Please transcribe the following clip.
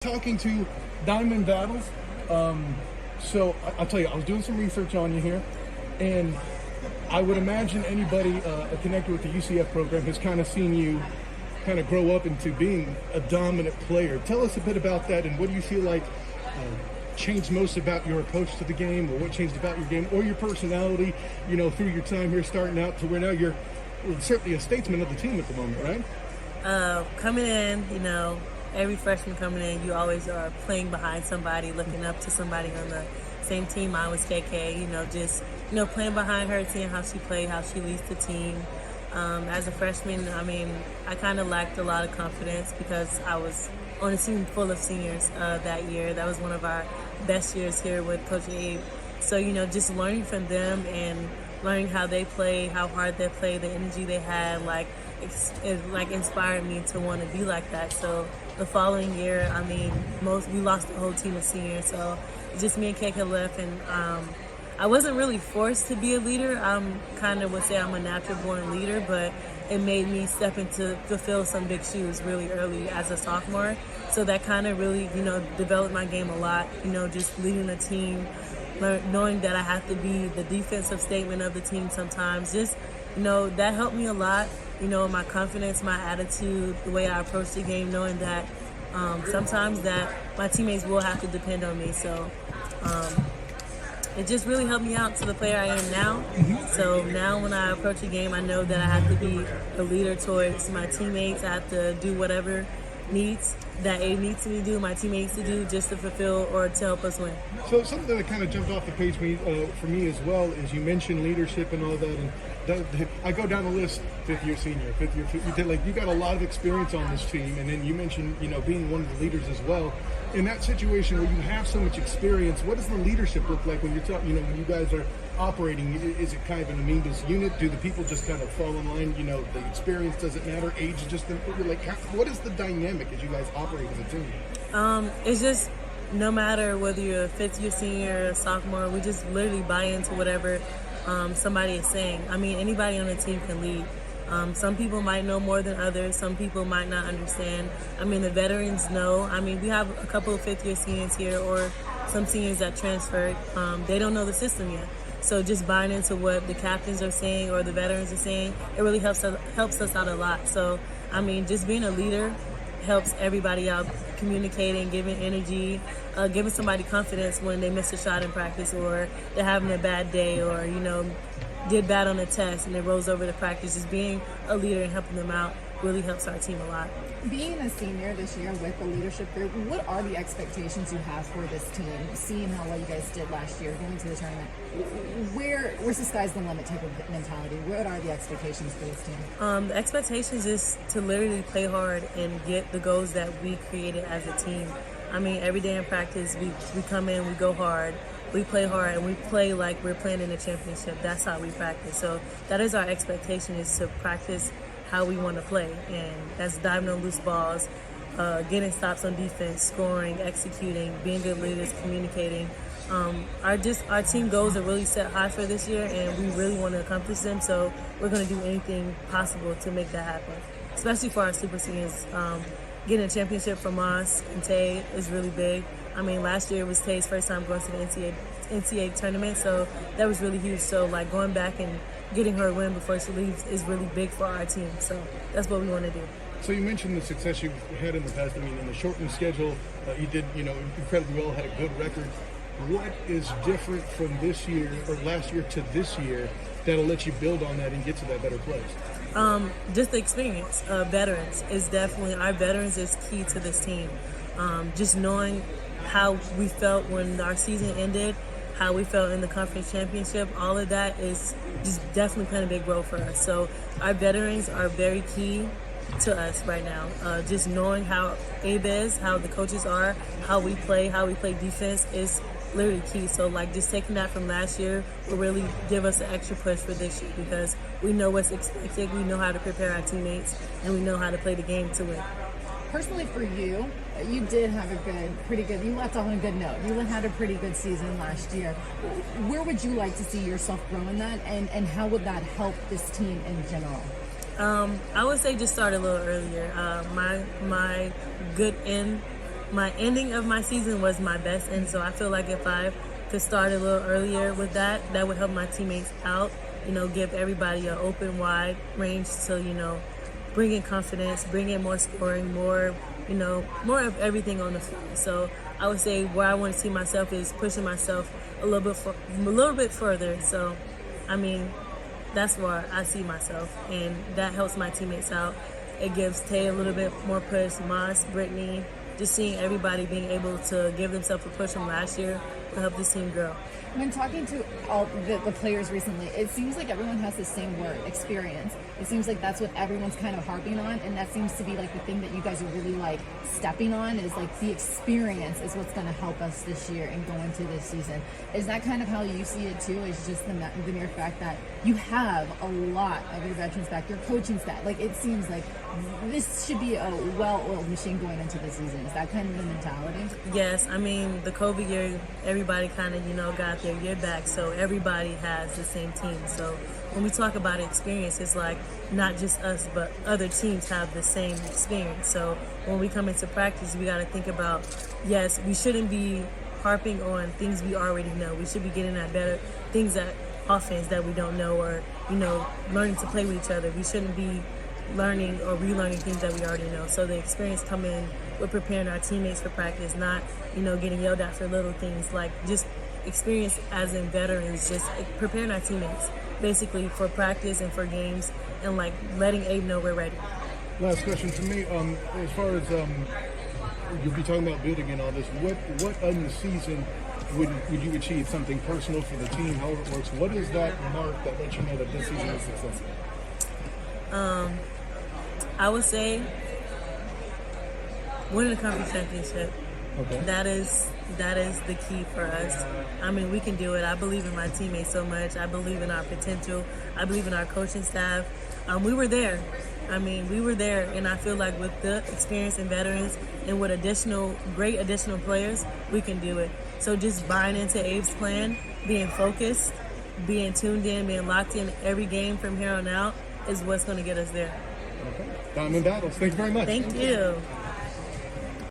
Talking to Diamond Battles. I'll tell you, I was doing some research on you here, and I would imagine anybody connected with the UCF program has kind of seen you kind of grow up into being a dominant player. Tell us a bit about that, and what do you feel like changed most about your approach to the game, or what changed about your game, or your personality, through your time here starting out to where now you're certainly a statesman of the team at the moment, right? Coming in, every freshman coming in, you always are playing behind somebody, looking up to somebody on the same team. I was KK, playing behind her, seeing how she played, how she leads the team. As a freshman, I kind of lacked a lot of confidence because I was on a team full of seniors that year. That was one of our best years here with Coach Abe. So, just learning from them and learning how they play, how hard they play, the energy they had, it inspired me to want to be like that. So the following year, we lost the whole team of seniors, so just me and KK left, and I wasn't really forced to be a leader. Would say I'm a natural born leader, but it made me step into fulfill some big shoes really early as a sophomore. So that kind of really, developed my game a lot. Just leading a team, knowing that I have to be the defensive statement of the team sometimes. That helped me a lot. My confidence, my attitude, the way I approach the game, knowing that sometimes that my teammates will have to depend on me. So it just really helped me out to the player I am now. So now when I approach a game, I know that I have to be a leader towards my teammates. I have to do whatever that A needs me to do, my teammates to do, just to fulfill or to help us win. So something that kind of jumped off the page for me as well is you mentioned leadership and all that, and I go down the list: fifth year senior, you got a lot of experience on this team, and then you mentioned being one of the leaders as well. In that situation where you have so much experience, what does the leadership look like when you're when you guys are operating? Is it kind of an amigos unit? Do the people just kind of fall in line? The experience doesn't matter, age is just what is the dynamic as you guys operate as a team? It's just no matter whether you're a fifth year senior or a sophomore, we just literally buy into whatever somebody is saying. Anybody on the team can lead. Some people might know more than others. Some people might not understand. The veterans know. We have a couple of fifth year seniors here, or some seniors that transferred. They don't know the system yet. So just buying into what the captains are saying or the veterans are saying, it really helps us out a lot. So, just being a leader helps everybody out, communicating, giving energy, giving somebody confidence when they miss a shot in practice, or they're having a bad day, or, did bad on a test and it rolls over to practice. Just being a leader and helping them out really helps our team a lot. Being a senior this year with the leadership group, what are the expectations you have for this team? Seeing how well you guys did last year, going to the tournament, where's the sky's the limit type of mentality? What are the expectations for this team? The expectations is to literally play hard and get the goals that we created as a team. Every day in practice, we come in, we go hard, we play hard, and we play like we're playing in a championship. That's how we practice. So that is our expectation, is to practice how we want to play, and that's diving on loose balls, getting stops on defense, scoring, executing, being good leaders, communicating. Our team goals are really set high for this year, and we really want to accomplish them. So we're going to do anything possible to make that happen, especially for our super seniors. Getting a championship from us and Tay is really big. Last year was Tay's first time going to the NCAA tournament, so that was really huge. So going back and getting her a win before she leaves is really big for our team. So that's what we want to do. So you mentioned the success you've had in the past. In the shortened schedule, you did incredibly well, had a good record. What is different from this year or last year to this year that'll let you build on that and get to that better place? Just the experience. Veterans is definitely, our veterans is key to this team. Just knowing how we felt when our season ended, how we felt in the conference championship, all of that is just definitely playing a big role for us. So our veterans are very key to us right now. Just knowing how Abe is, how the coaches are, how we play defense is literally key. So just taking that from last year will really give us an extra push for this year, because we know what's expected, we know how to prepare our teammates, and we know how to play the game to win. Personally for you, you did have you left off on a good note. You had a pretty good season last year. Where would you like to see yourself grow in that, and how would that help this team in general? I would say just start a little earlier. My good end my ending of my season was my best, and so I feel like if I could start a little earlier with that, that would help my teammates out. Give everybody an open, wide range to bring in confidence, bring in more scoring, more of everything on the floor. So I would say where I want to see myself is pushing myself a little bit further. So, I mean, that's where I see myself, and that helps my teammates out. It gives Tay a little bit more push, Moss, Brittany, just seeing everybody being able to give themselves a push from last year to help this team grow. When talking to all the players recently, it seems like everyone has the same word, experience. It seems like that's what everyone's kind of harping on, and that seems to be like the thing that you guys are really like stepping on is like the experience is what's going to help us this year and go into this season. Is that kind of how you see it too? Is just the mere fact that you have a lot of your veterans back, your coaching staff. Like it seems like this should be a well-oiled machine going into the season. Is that kind of the mentality? Yes, I mean the COVID year, everybody kind of got their year back, so everybody has the same team. So when we talk about experience, it's like not just us, but other teams have the same experience. So when we come into practice, we got to think about, yes, we shouldn't be harping on things we already know. We should be getting at better things that offense that we don't know, or learning to play with each other. We shouldn't be learning or relearning things that we already know. So the experience come in with preparing our teammates for practice, not getting yelled at for little things, like just experience as in veterans, just preparing our teammates basically for practice and for games, and like letting Abe know we're ready. Last question for me. As far as you'll be talking about building and all this, what in the season would you achieve? Something personal for the team, however it works. What is that mark that lets you know that this season is successful? I would say winning the conference championship. Okay. That is the key for us. I mean, we can do it. I believe in my teammates so much. I believe in our potential. I believe in our coaching staff. We were there. We were there, and I feel like with the experience and veterans and with great additional players, we can do it. So just buying into Abe's plan, being focused, being tuned in, being locked in every game from here on out is what's going to get us there. Okay. Diamond Battles. Thank you very much. Thank you.